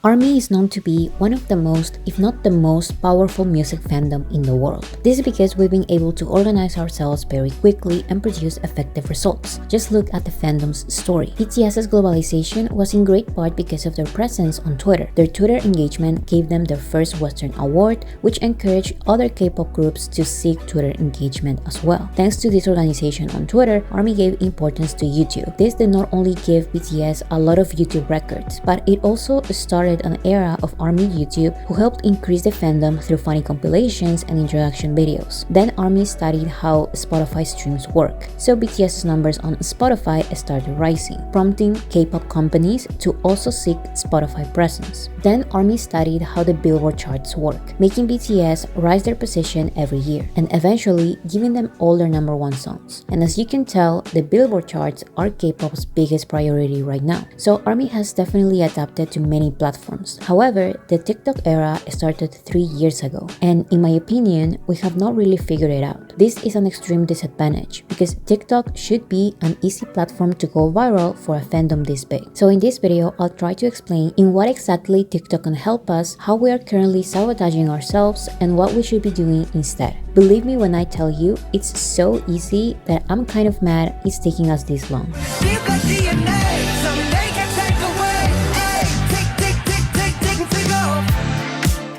ARMY is known to be one of the most, if not the most, powerful music fandom in the world. This is because we've been able to organize ourselves very quickly and produce effective results. Just look at the fandom's story. BTS's globalization was in great part because of their presence on Twitter. Their Twitter engagement gave them their first Western award, which encouraged other K-pop groups to seek Twitter engagement as well. Thanks to this organization on Twitter, ARMY gave importance to YouTube. This did not only give BTS a lot of YouTube records, but it also started an era of ARMY YouTube who helped increase the fandom through funny compilations and introduction videos. Then ARMY studied how Spotify streams work, so BTS's numbers on Spotify started rising, prompting K-pop companies to also seek Spotify presence. Then ARMY studied how the Billboard charts work, making BTS rise their position every year, and eventually giving them all their #1 songs. And as you can tell, the Billboard charts are K-pop's biggest priority right now, so ARMY has definitely adapted to many platforms. However, the TikTok era started 3 years ago, and in my opinion, we have not really figured it out. This is an extreme disadvantage because TikTok should be an easy platform to go viral for a fandom this big. So in this video, I'll try to explain in what exactly TikTok can help us, how we are currently sabotaging ourselves, and what we should be doing instead. Believe me when I tell you, it's so easy that I'm kind of mad it's taking us this long.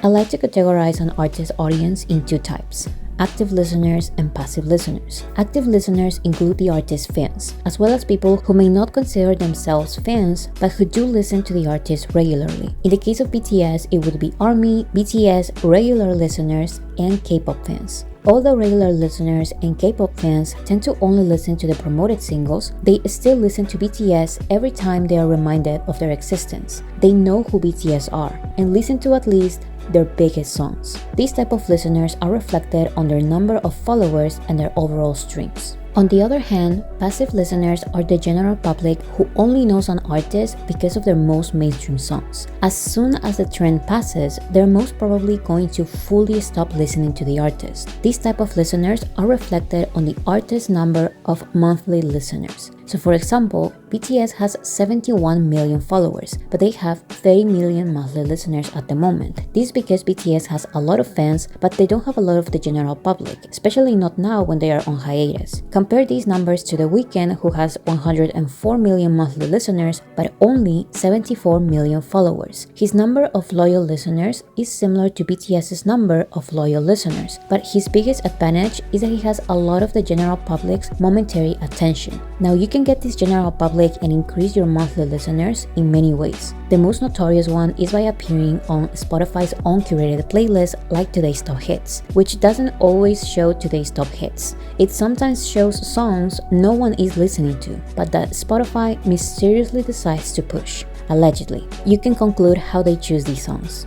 I like to categorize an artist's audience in two types: active listeners and passive listeners. Active listeners include the artist's fans, as well as people who may not consider themselves fans, but who do listen to the artist regularly. In the case of BTS, it would be ARMY, BTS, regular listeners, and K-pop fans. Although regular listeners and K-pop fans tend to only listen to the promoted singles, they still listen to BTS every time they are reminded of their existence. They know who BTS are and listen to at least their biggest songs. These type of listeners are reflected on their number of followers and their overall streams. On the other hand, passive listeners are the general public who only knows an artist because of their most mainstream songs. As soon as the trend passes, they're most probably going to fully stop listening to the artist. These type of listeners are reflected on the artist's number of monthly listeners. So for example, BTS has 71 million followers, but they have 30 million monthly listeners at the moment. This is because BTS has a lot of fans, but they don't have a lot of the general public, especially not now when they are on hiatus. Compare these numbers to The Weeknd, who has 104 million monthly listeners, but only 74 million followers. His number of loyal listeners is similar to BTS's number of loyal listeners, but his biggest advantage is that he has a lot of the general public's momentary attention. Now you can get this general public and increase your monthly listeners in many ways. The most notorious one is by appearing on Spotify's own curated playlist like Today's Top Hits, which doesn't always show Today's Top Hits. It sometimes shows songs no one is listening to, but that Spotify mysteriously decides to push. Allegedly. You can conclude how they choose these songs.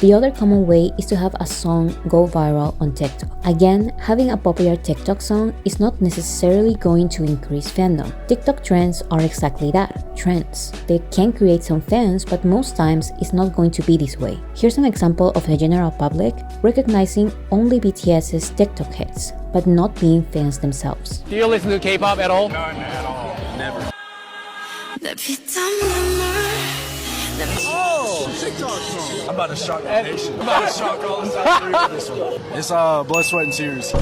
The other common way is to have a song go viral on TikTok. Again, having a popular TikTok song is not necessarily going to increase fandom. TikTok trends are exactly that, trends. They can create some fans, but most times it's not going to be this way. Here's an example of the general public recognizing only BTS's TikTok hits, but not being fans themselves. Do you listen to K-pop at all? None at all. Never. Oh, TikTok song. I'm about to shock the nation. I'm about to shock all the South Korea with this one. It's Blood, Sweat, and Tears.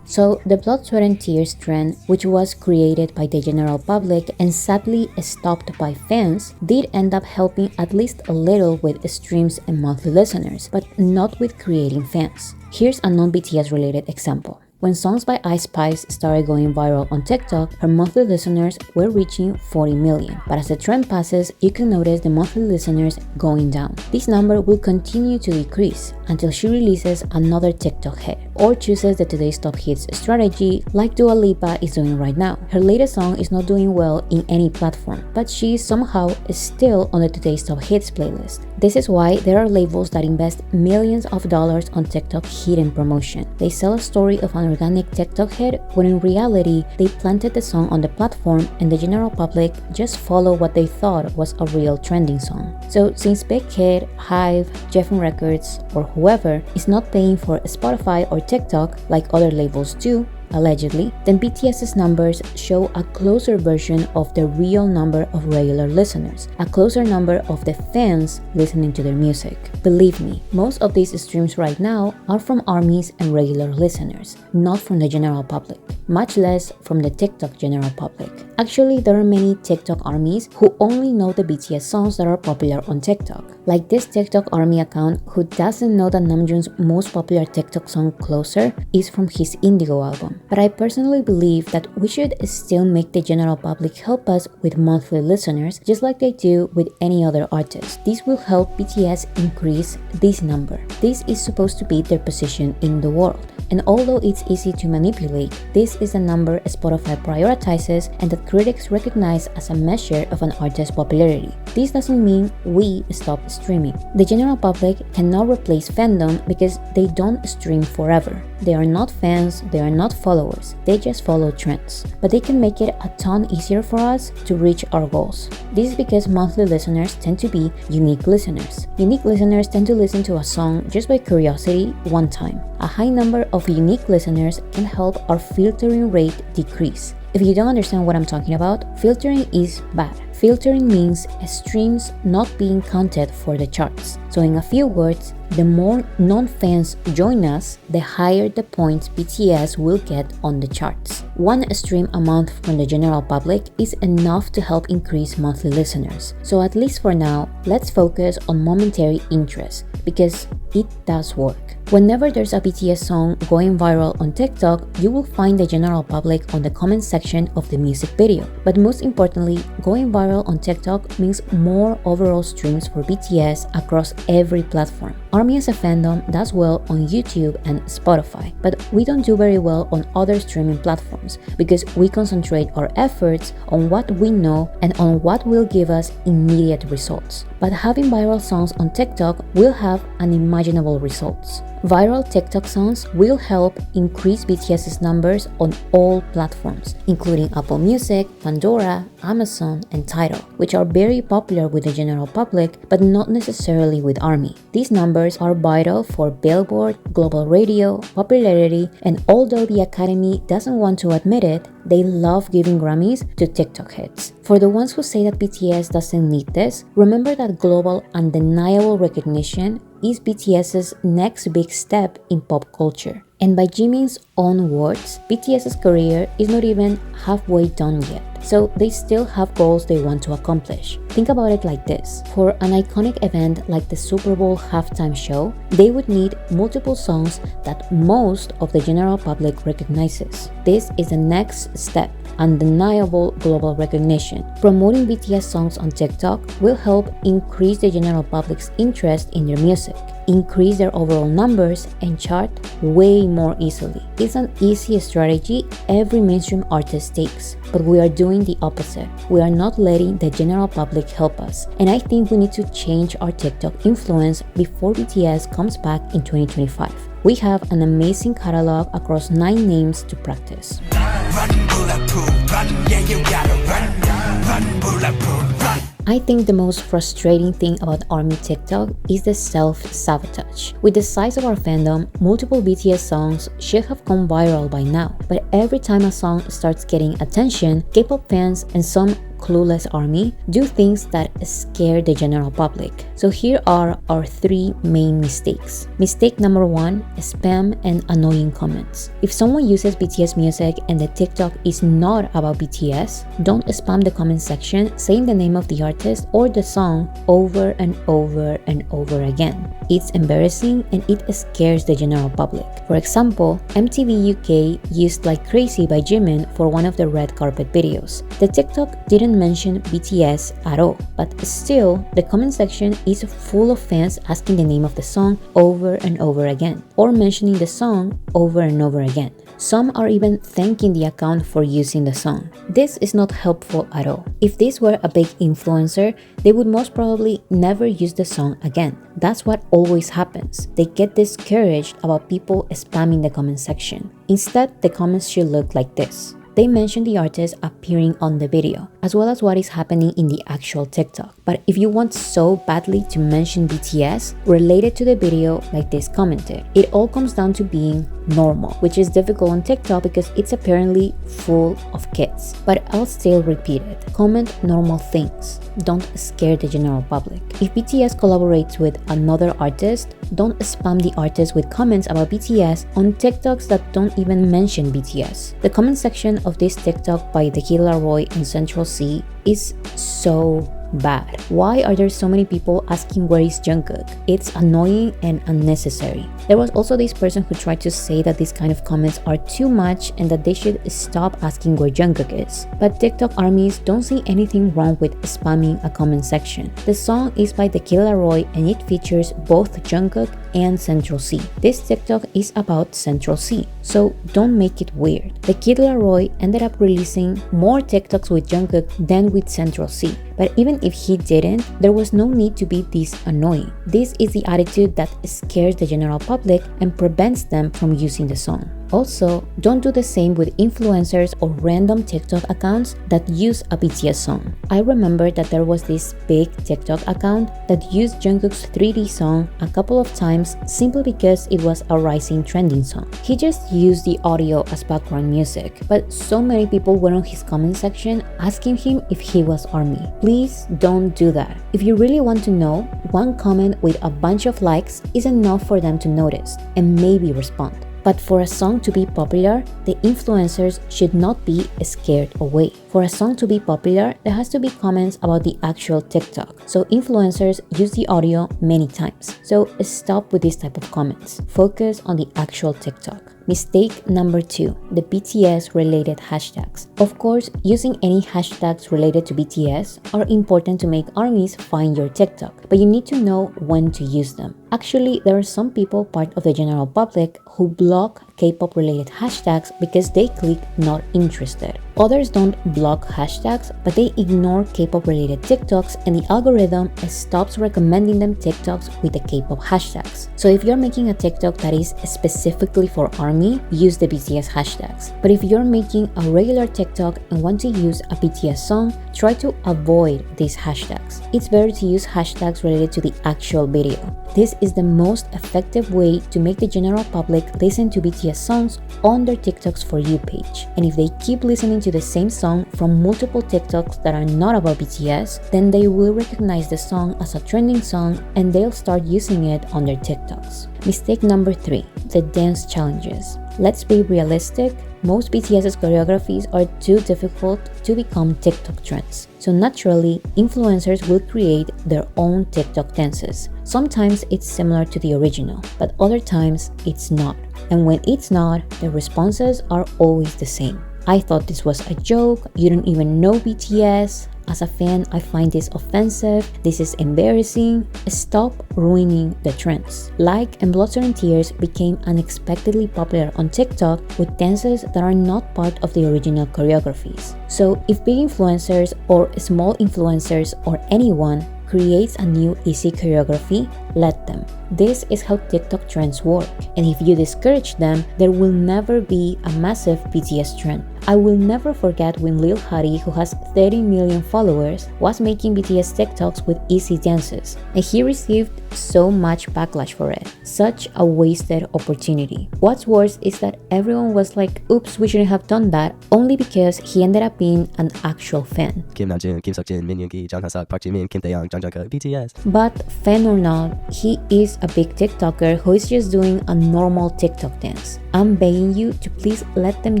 So the Blood, Sweat, and Tears trend, which was created by the general public and sadly stopped by fans, did end up helping at least a little with streams and monthly listeners, but not with creating fans. Here's a non-BTS related example. When songs by Ice Spice started going viral on TikTok, her monthly listeners were reaching 40 million. But as the trend passes, you can notice the monthly listeners going down. This number will continue to decrease until she releases another TikTok hit or chooses the Today's Top Hits strategy like Dua Lipa is doing right now. Her latest song is not doing well in any platform, but she is somehow still on the Today's Top Hits playlist. This is why there are labels that invest millions of dollars on TikTok hidden promotion. They sell a story of an organic TikTok hit when in reality they planted the song on the platform and the general public just follow what they thought was a real trending song. So since Big Hit, Hive, Geffen Records, or whoever is not paying for Spotify or TikTok like other labels do, allegedly, then BTS's numbers show a closer version of the real number of regular listeners, a closer number of the fans listening to their music. Believe me, most of these streams right now are from ARMYs and regular listeners, not from the general public, much less from the TikTok general public. Actually, there are many TikTok ARMYs who only know the BTS songs that are popular on TikTok. Like this TikTok ARMY account who doesn't know that Namjoon's most popular TikTok song Closer is from his Indigo album. But I personally believe that we should still make the general public help us with monthly listeners just like they do with any other artist. This will help BTS increase this number. This is supposed to be their position in the world. And although it's easy to manipulate, this is a number Spotify prioritizes and that critics recognize as a measure of an artist's popularity. This doesn't mean we stop streaming. The general public cannot replace fandom because they don't stream forever. They are not fans, they are not followers, they just follow trends. But they can make it a ton easier for us to reach our goals. This is because monthly listeners tend to be unique listeners. Unique listeners tend to listen to a song just by curiosity one time. A high number of unique listeners can help our filtering rate decrease. If you don't understand what I'm talking about, filtering is bad. Filtering means streams not being counted for the charts. So in a few words, the more non-fans join us, the higher the points BTS will get on the charts. One stream a month from the general public is enough to help increase monthly listeners. So at least for now, let's focus on momentary interest because it does work. Whenever there's a BTS song going viral on TikTok, you will find the general public on the comment section of the music video. But most importantly, going viral on TikTok means more overall streams for BTS across every platform. ARMY as a fandom does well on YouTube and Spotify, but we don't do very well on other streaming platforms because we concentrate our efforts on what we know and on what will give us immediate results. But having viral songs on TikTok will have unimaginable results. Viral TikTok songs will help increase BTS's numbers on all platforms, including Apple Music, Pandora, Amazon, and Tidal, which are very popular with the general public, but not necessarily with ARMY. These numbers are vital for Billboard, global radio, popularity, and although the Academy doesn't want to admit it, they love giving Grammys to TikTok hits. For the ones who say that BTS doesn't need this, remember that global undeniable recognition is BTS's next big step in pop culture. And by Jimin's own words, BTS's career is not even halfway done yet. So they still have goals they want to accomplish. Think about it like this. For an iconic event like the Super Bowl halftime show, they would need multiple songs that most of the general public recognizes. This is the next step. Undeniable global recognition. Promoting BTS songs on TikTok will help increase the general public's interest in their music, increase their overall numbers, and chart way more easily. It's an easy strategy every mainstream artist takes, but we are doing the opposite. We are not letting the general public help us, and I think we need to change our TikTok influence before BTS comes back in 2025. We have an amazing catalog across 9 names to practice. Run, bulletproof, run, yeah, you gotta run, bulletproof, run. I think the most frustrating thing about ARMY TikTok is the self-sabotage. With the size of our fandom, multiple BTS songs should have gone viral by now, but every time a song starts getting attention, K-pop fans and some clueless ARMY do things that scare the general public. So here are our 3 main mistakes. Mistake number 1, spam and annoying comments. If someone uses BTS music and the TikTok is not about BTS, don't spam the comment section saying the name of the artist or the song over and over and over again. It's embarrassing and it scares the general public. For example, MTV UK used Like Crazy by Jimin for one of the red carpet videos. The TikTok didn't mention BTS at all, but still, the comment section is full of fans asking the name of the song over and over again, or mentioning the song over and over again. Some are even thanking the account for using the song. This is not helpful at all. If this were a big influencer, they would most probably never use the song again. That's what always happens. They get discouraged about people spamming the comment section. Instead, the comments should look like this. They mention the artist appearing on the video. as well as what is happening in the actual TikTok. But if you want so badly to mention BTS related to the video, like this commented, it all comes down to being normal, which is difficult on TikTok because it's apparently full of kids. But I'll still repeat it. Comment normal things. Don't scare the general public. If BTS collaborates with another artist, don't spam the artist with comments about BTS on TikToks that don't even mention BTS. The comment section of this TikTok by The Kid Laroi and Central C is so bad. Why are there so many people asking where is Jungkook? It's annoying and unnecessary. There was also this person who tried to say that these kind of comments are too much and that they should stop asking where Jungkook is. But TikTok armies don't see anything wrong with spamming a comment section. The song is by The Kid Laroi and it features both Jungkook and Central C. This TikTok is about Central C, so don't make it weird. The Kid Laroi ended up releasing more TikToks with Jungkook than with Central C. But even if he didn't, there was no need to be this annoying. This is the attitude that scares the general public and prevents them from using the song. Also, don't do the same with influencers or random TikTok accounts that use a BTS song. I remember that there was this big TikTok account that used Jungkook's 3D song a couple of times simply because it was a rising trending song. He just used the audio as background music, but so many people were on his comment section asking him if he was ARMY. Please don't do that. If you really want to know, one comment with a bunch of likes is enough for them to notice and maybe respond. But for a song to be popular, the influencers should not be scared away. For a song to be popular, there has to be comments about the actual TikTok. So influencers use the audio many times. So stop with this type of comments. Focus on the actual TikTok. Mistake number 2, the BTS related hashtags. Of course, using any hashtags related to BTS are important to make armies find your TikTok, but you need to know when to use them. Actually, there are some people part of the general public who block K-pop related hashtags because they click not interested. Others don't block hashtags, but they ignore K-pop related TikToks and the algorithm stops recommending them TikToks with the K-pop hashtags. So if you're making a TikTok that is specifically for ARMY, use the BTS hashtags. But if you're making a regular TikTok and want to use a BTS song, try to avoid these hashtags. It's better to use hashtags related to the actual video. This is the most effective way to make the general public listen to BTS songs on their TikToks For You page. And if they keep listening to the same song from multiple TikToks that are not about BTS, then they will recognize the song as a trending song and they'll start using it on their TikToks. Mistake number 3, the dance challenges. Let's be realistic, most BTS's choreographies are too difficult to become TikTok trends. So naturally, influencers will create their own TikTok dances. Sometimes it's similar to the original, but other times it's not. And when it's not, the responses are always the same. I thought this was a joke, you don't even know BTS. As a fan, I find this offensive, this is embarrassing. Stop ruining the trends. Like and Blood, Sweat and Tears became unexpectedly popular on TikTok with dances that are not part of the original choreographies. So if big influencers or small influencers or anyone creates a new easy choreography, let them. This is how TikTok trends work. And if you discourage them, there will never be a massive BTS trend. I will never forget when Lil Huddy, who has 30 million followers, was making BTS TikToks with easy dances. And he received so much backlash for it. Such a wasted opportunity. What's worse is that everyone was like, oops, we shouldn't have done that, only because he ended up being an actual fan. Kim Namjoon, Kim Seokjin, Min Yoongi, Jang Ha-seok, Park Jimin, Kim Taeyang, Jang Jungkook, BTS. But fan or not, he is a big TikToker who is just doing a normal TikTok dance. I'm begging you to please let them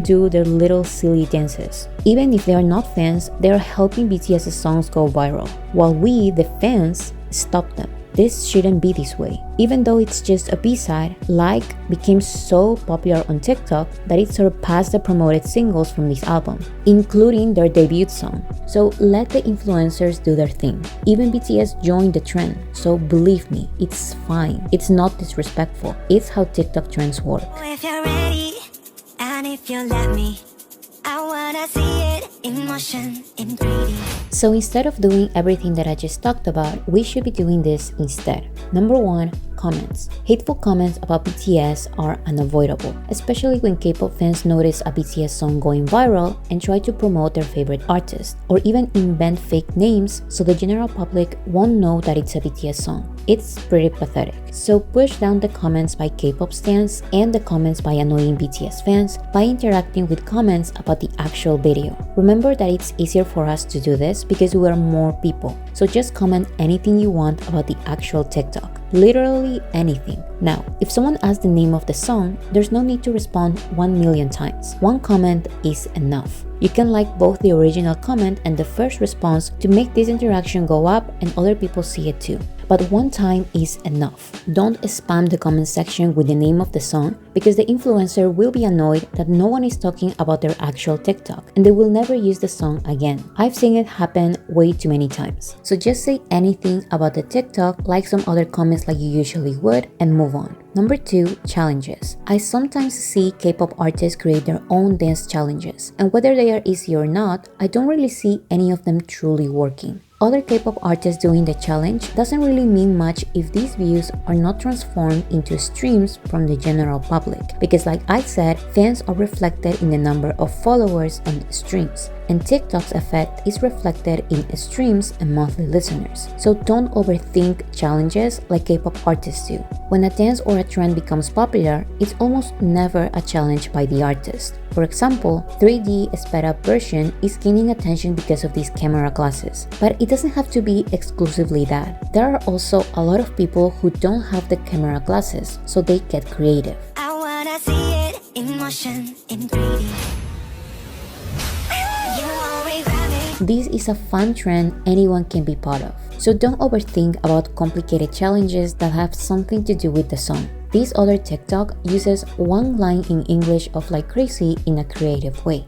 do their little silly dances. Even if they are not fans, they are helping BTS's songs go viral, while we, the fans, stop them. This shouldn't be this way. Even though it's just a B-side, Like became so popular on TikTok that it surpassed the promoted singles from this album, including their debut song. So let the influencers do their thing. Even BTS joined the trend, so believe me, it's fine. It's not disrespectful. It's how TikTok trends work. If you're ready, and if you let me, I wanna see it in motion, in 3D. So instead of doing everything that I just talked about, we should be doing this instead. Number 1. Comments. Hateful comments about BTS are unavoidable, especially when K-pop fans notice a BTS song going viral and try to promote their favorite artist, or even invent fake names so the general public won't know that it's a BTS song. It's pretty pathetic. So push down the comments by K-pop stans and the comments by annoying BTS fans by interacting with comments about the actual video. Remember that it's easier for us to do this because we are more people. So just comment anything you want about the actual TikTok. Literally anything. Now, if someone asks the name of the song, there's no need to respond 1 million times. One comment is enough. You can like both the original comment and the first response to make this interaction go up and other people see it too. But one time is enough. Don't spam the comment section with the name of the song because the influencer will be annoyed that no one is talking about their actual TikTok and they will never use the song again. I've seen it happen way too many times. So just say anything about the TikTok, like some other comments like you usually would, and move on. Number 2. Challenges. I sometimes see K-pop artists create their own dance challenges, and whether they are easy or not, I don't really see any of them truly working. Other K-pop artists doing the challenge doesn't really mean much if these views are not transformed into streams from the general public, because like I said, fans are reflected in the number of followers and streams, and TikTok's effect is reflected in streams and monthly listeners. So don't overthink challenges like K-pop artists do. When a dance or a trend becomes popular, it's almost never a challenge by the artist. For example, 3D sped up version is gaining attention because of these camera glasses, but it doesn't have to be exclusively that. There are also a lot of people who don't have the camera glasses, so they get creative. I wanna see it in motion, in 3D. You always have it. This is a fun trend anyone can be part of. So don't overthink about complicated challenges that have something to do with the song. This other TikTok uses one line in English of like crazy in a creative way.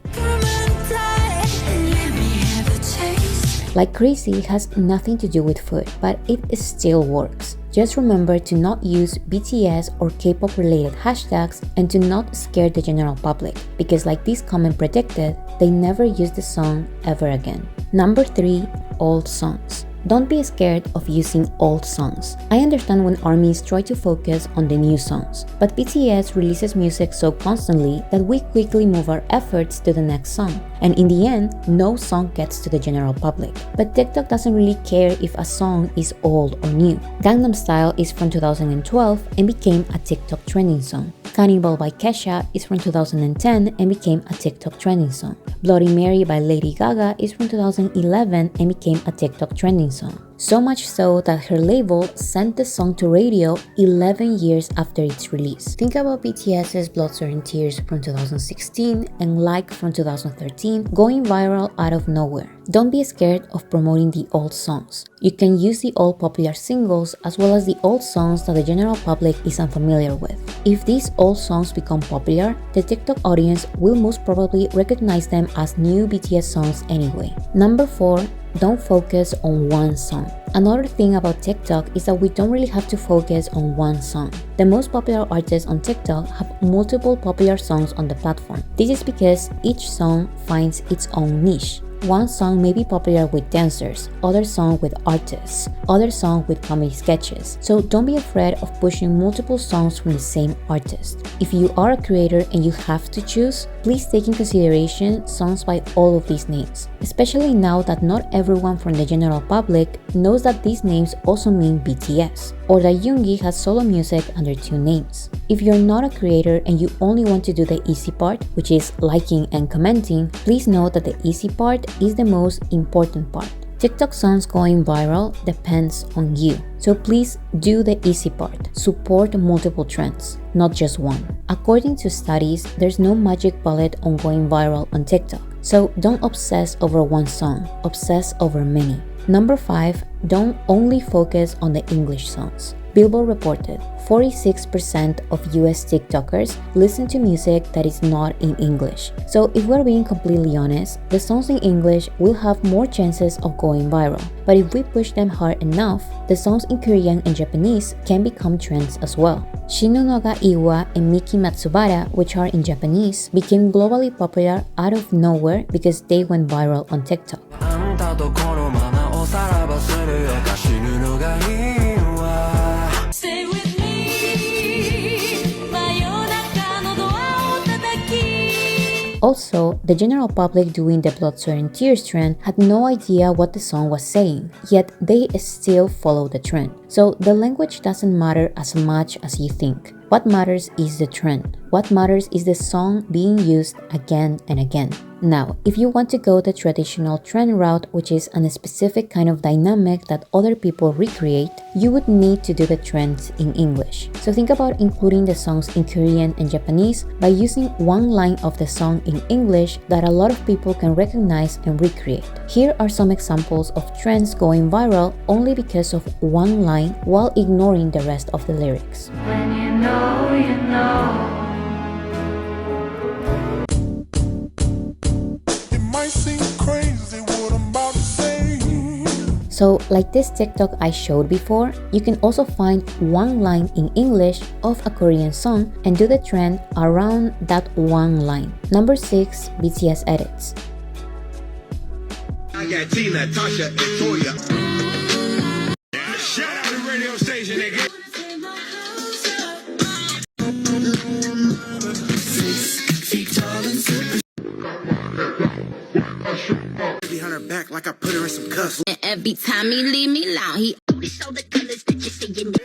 Like crazy has nothing to do with food, but it still works. Just remember to not use BTS or K-pop related hashtags and to not scare the general public, because like this comment predicted, they never use the song ever again. Number 3. Old songs. Don't be scared of using old songs. I understand when armies try to focus on the new songs, but BTS releases music so constantly that we quickly move our efforts to the next song, and in the end, no song gets to the general public. But TikTok doesn't really care if a song is old or new. Gangnam Style is from 2012 and became a TikTok trending song. Cannibal by Kesha is from 2010 and became a TikTok trending song. Bloody Mary by Lady Gaga is from 2011 and became a TikTok trending song. So much so that her label sent the song to radio 11 years after its release. Think about BTS's Blood, Sweat and Tears from 2016 and Like from 2013 going viral out of nowhere. Don't be scared of promoting the old songs. You can use the old popular singles as well as the old songs that the general public is unfamiliar with. If these old songs become popular, the TikTok audience will most probably recognize them as new BTS songs anyway. Number 4. Don't focus on one song. Another thing about TikTok is that we don't really have to focus on one song. The most popular artists on TikTok have multiple popular songs on the platform. This is because each song finds its own niche. One song may be popular with dancers, other song with artists, other song with comedy sketches. So don't be afraid of pushing multiple songs from the same artist. If you are a creator and you have to choose, please take in consideration songs by all of these names, especially now that not everyone from the general public knows that these names also mean BTS, or that Yoongi has solo music under 2 names. If you're not a creator and you only want to do the easy part, which is liking and commenting, please know that the easy part is the most important part. TikTok songs going viral depends on you. So please do the easy part. Support multiple trends, not just one. According to studies, there's no magic bullet on going viral on TikTok. So don't obsess over one song, obsess over many. Number 5, don't only focus on the English songs. Billboard reported 46% of US TikTokers listen to music that is not in English. So if we're being completely honest, the songs in English will have more chances of going viral. But if we push them hard enough, the songs in Korean and Japanese can become trends as well. Shinu no ga Iwa and Miki Matsubara, which are in Japanese, became globally popular out of nowhere because they went viral on TikTok. Also, the general public doing the blood, sweat, and tears trend had no idea what the song was saying, yet they still follow the trend. So the language doesn't matter as much as you think. What matters is the trend. What matters is the song being used again and again. Now, if you want to go the traditional trend route, which is a specific kind of dynamic that other people recreate, you would need to do the trends in English. So think about including the songs in Korean and Japanese by using one line of the song in English that a lot of people can recognize and recreate. Here are some examples of trends going viral only because of one line while ignoring the rest of the lyrics. When you know, you know. So, like this TikTok I showed before, you can also find one line in English of a Korean song and do the trend around that one line. Number 6, BTS edits. I got Tina, Tasha, and Toya. Shout out the radio station again. Behind her back like I put her in some cuffs. And every time he leave me alone, he show the colors that you see in me.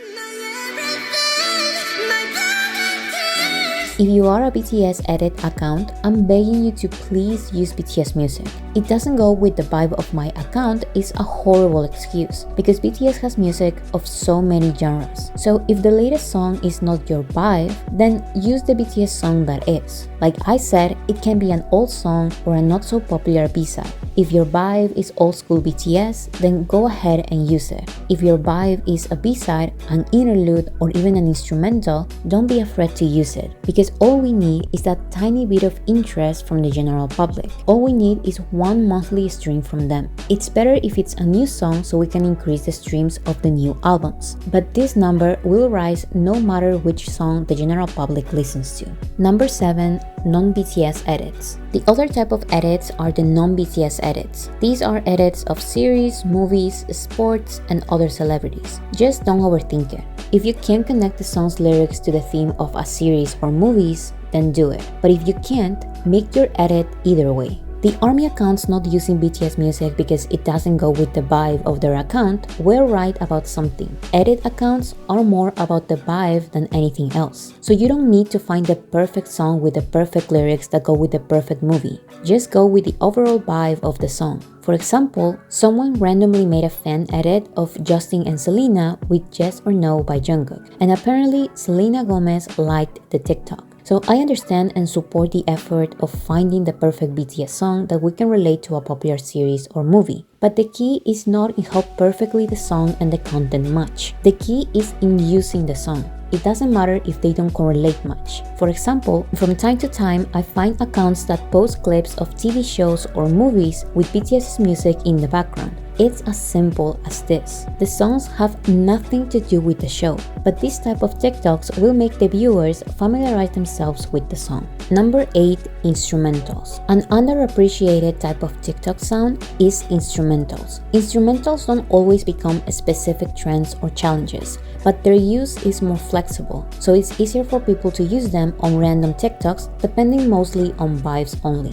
If you are a BTS edit account, I'm begging you to please use BTS music. It doesn't go with the vibe of my account is a horrible excuse because BTS has music of so many genres. So if the latest song is not your vibe, then use the BTS song that is. Like I said, it can be an old song or a not so popular B-side. If your vibe is old school BTS, then go ahead and use it. If your vibe is a B-side, an interlude, or even an instrumental, don't be afraid to use it because all we need is that tiny bit of interest from the general public. All we need is one monthly stream from them. It's better if it's a new song so we can increase the streams of the new albums. But this number will rise no matter which song the general public listens to. Number 7, non-BTS edits. The other type of edits are the non-BTS edits. These are edits of series, movies, sports, and other celebrities. Just don't overthink it. If you can't connect the song's lyrics to the theme of a series or movies, then do it. But if you can't, make your edit either way. The ARMY accounts not using BTS music because it doesn't go with the vibe of their account were right about something. Edit accounts are more about the vibe than anything else. So you don't need to find the perfect song with the perfect lyrics that go with the perfect movie. Just go with the overall vibe of the song. For example, someone randomly made a fan edit of Justin and Selena with Yes or No by Jungkook, and apparently Selena Gomez liked the TikTok. So I understand and support the effort of finding the perfect BTS song that we can relate to a popular series or movie. But the key is not in how perfectly the song and the content match. The key is in using the song. It doesn't matter if they don't correlate much. For example, from time to time, I find accounts that post clips of TV shows or movies with BTS's music in the background. It's as simple as this. The songs have nothing to do with the show, but this type of TikToks will make the viewers familiarize themselves with the song. Number 8, instrumentals. An underappreciated type of TikTok sound is instrumentals. Instrumentals don't always become specific trends or challenges, but their use is more flexible, so it's easier for people to use them on random TikToks depending mostly on vibes only.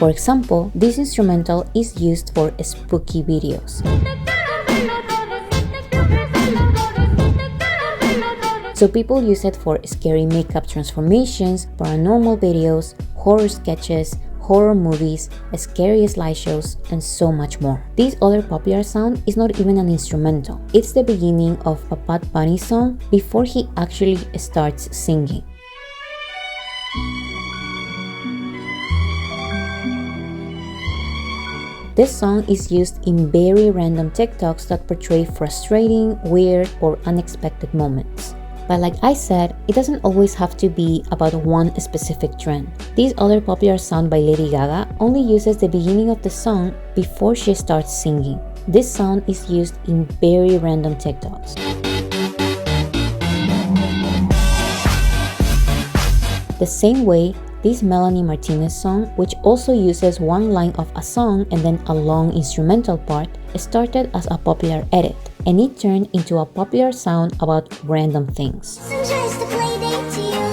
For example, this instrumental is used for spooky videos. So people use it for scary makeup transformations, paranormal videos, horror sketches, horror movies, scary slideshows, and so much more. This other popular sound is not even an instrumental. It's the beginning of a Bad Bunny song before he actually starts singing. This song is used in very random TikToks that portray frustrating, weird, or unexpected moments. But like I said, it doesn't always have to be about one specific trend. This other popular sound by Lady Gaga only uses the beginning of the song before she starts singing. This sound is used in very random TikToks. The same way This Melanie Martinez song, which also uses one line of a song and then a long instrumental part, started as a popular edit, and it turned into a popular sound about random things. Just a play date to you.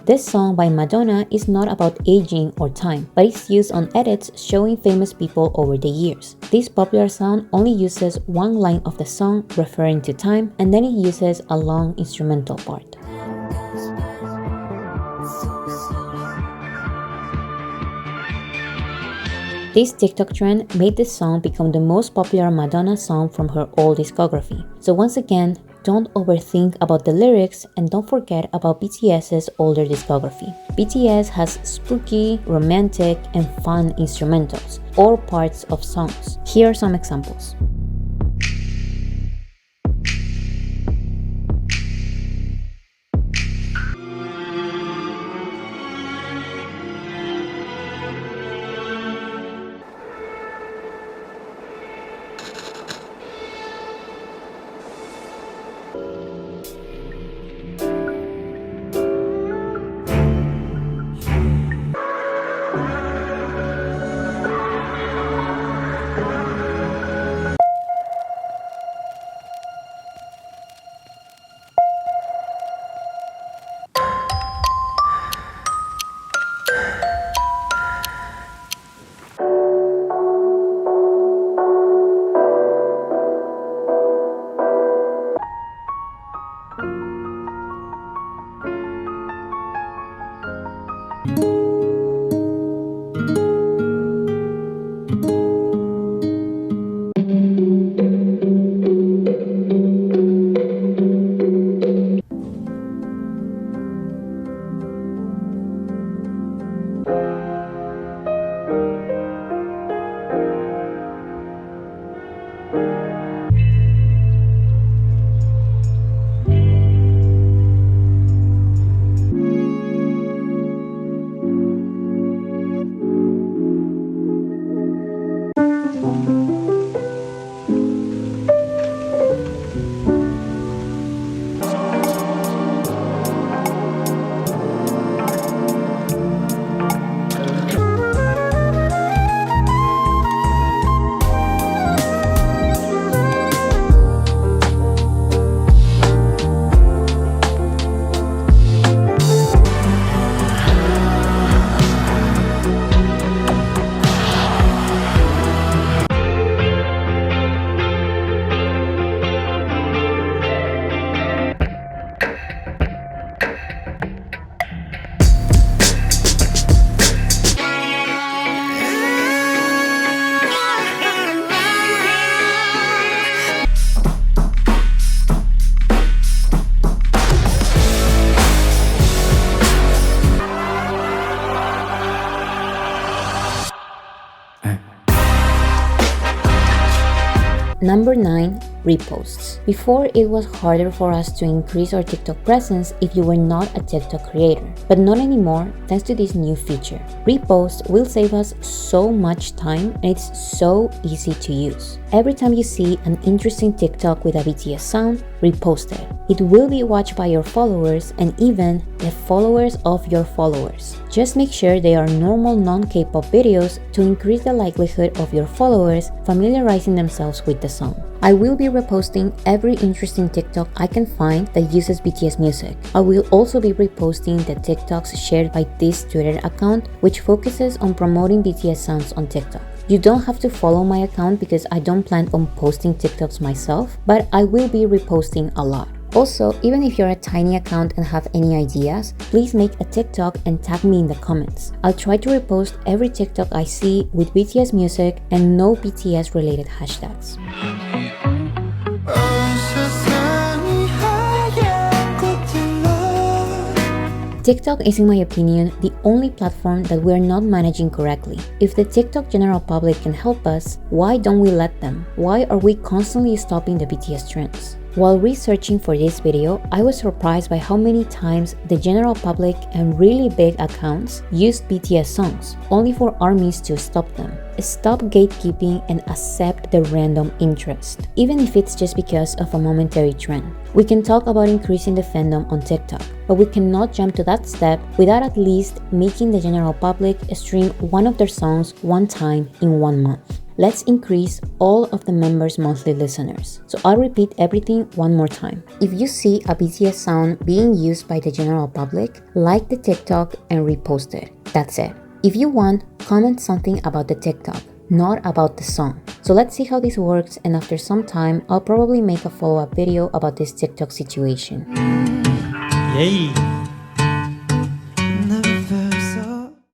This song by Madonna is not about aging or time, but it's used on edits showing famous people over the years. This popular sound only uses one line of the song referring to time, and then it uses a long instrumental part. This TikTok trend made this song become the most popular Madonna song from her whole discography. So once again, don't overthink about the lyrics and don't forget about BTS's older discography. BTS has spooky, romantic, and fun instrumentals, or parts of songs. Here are some examples. Number 9. Reposts. Before, it was harder for us to increase our TikTok presence if you were not a TikTok creator, but not anymore thanks to this new feature. Reposts will save us so much time and it's so easy to use. Every time you see an interesting TikTok with a BTS sound, repost it. It will be watched by your followers and even the followers of your followers. Just make sure they are normal non-K-pop videos to increase the likelihood of your followers familiarizing themselves with the song. I will be reposting every interesting TikTok I can find that uses BTS music. I will also be reposting the TikToks shared by this Twitter account, which focuses on promoting BTS sounds on TikTok. You don't have to follow my account because I don't plan on posting TikToks myself, but I will be reposting a lot. Also, even if you're a tiny account and have any ideas, please make a TikTok and tag me in the comments. I'll try to repost every TikTok I see with BTS music and no BTS related hashtags. TikTok is, in my opinion, the only platform that we're not managing correctly. If the TikTok general public can help us, why don't we let them? Why are we constantly stopping the BTS trends? While researching for this video, I was surprised by how many times the general public and really big accounts used BTS songs, only for armies to stop them. Stop gatekeeping and accept the random interest, even if it's just because of a momentary trend. We can talk about increasing the fandom on TikTok, but we cannot jump to that step without at least making the general public stream one of their songs one time in 1 month. Let's increase all of the members' monthly listeners. So I'll repeat everything one more time. If you see a BTS sound being used by the general public, like the TikTok and repost it. That's it. If you want, comment something about the TikTok, not about the song. So let's see how this works, and after some time, I'll probably make a follow-up video about this TikTok situation. Yay!